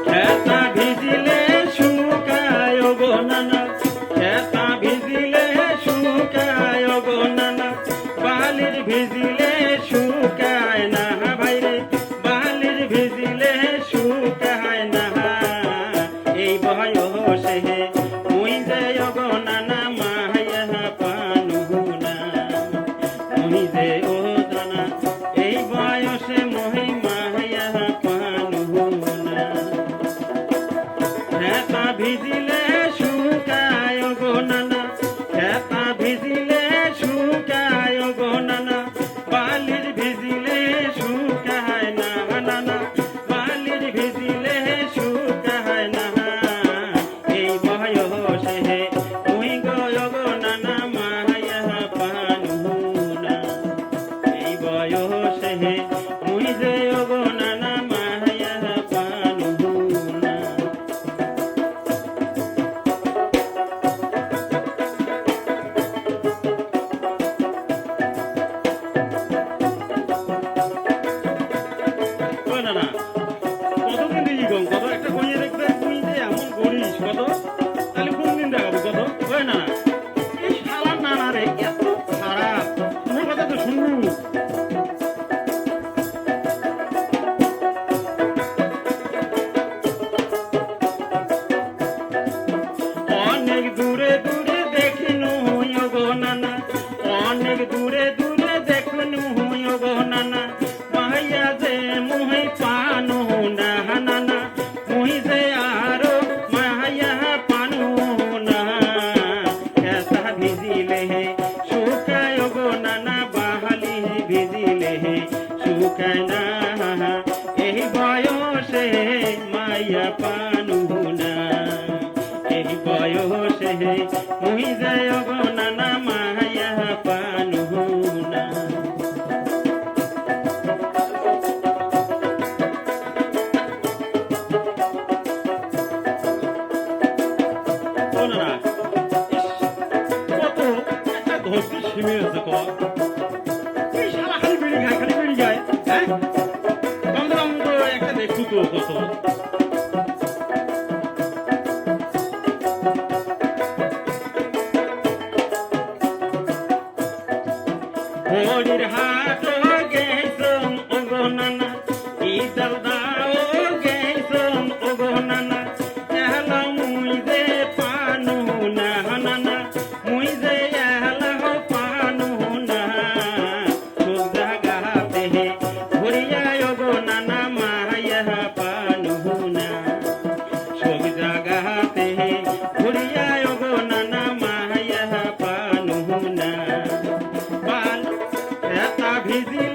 খেতা ভিজিলে শুকায় গো নানা, খেতা ভিজিলে শুকায় গো নানা, বালির ভিজিলে শুকায় না ভাইরে, বালির ভিজিলে শুকায় না। এই বয়সে মুই যে গো নানা মায়া পানু না, মুই যে ও দানা এই বয়সে মহি মায়া পানু না। খেতা ভিজিলে শুকায় গো নানা, খেতা ভিজিলে শুকায় গো নানা, বালির ভিজিলে শুকায় না নানা, বালির ভিজিলে শুকায় না। এই বয়সে মুই গো নানা মায়া পানু না, এই বয়সে মুই যে গো নানা মায়া পানু না। ও নানা কতদিন দেখি গম কত একটা কইয়ে দেখবে তুই যে এমন করিস কত, তাহলে কোনদিন দেখাবো কত। ওই নানা এই শালা নানা রে এত খারাপ, তোমার কথা তো শুনবো। অনেক দূরে দূরে দেখিনু গো নানা, অনেক দূরে দূরে দেখিনু গো নানা, মাইয়া যে মুহি পানু না নানা, মুহি যে আরো মাইয়া পানু না। খেতা ভিজিলে শুকায় গো নানা, বাহালি ভিজিলে শুকায় না। এই বয়সে মাইয়া পানু না, এই বয়সে মুই যায় গো নানা মায়া পানু না। ও নানা কত একটা ধৈর্য সীমে আছে ক, এই শালা খালি বেড়ে যায় খালি বেড়ে যায়। হ্যাঁ কম কম তো একটা দেখু তো কত। হরির হাট গেছম ওগো নানা, ইদাল দাও গেছম ওগো নানা, এহলা মুই যে পানু না নানা, মুই যে এহলা পানু না। সব জাগাতে ঘুরিয়া ওগো নানা মায়া পানু না, সব জাগাতে ঘুরিয়া ওগো নানা মায়া পানু না। খেতা ভিজি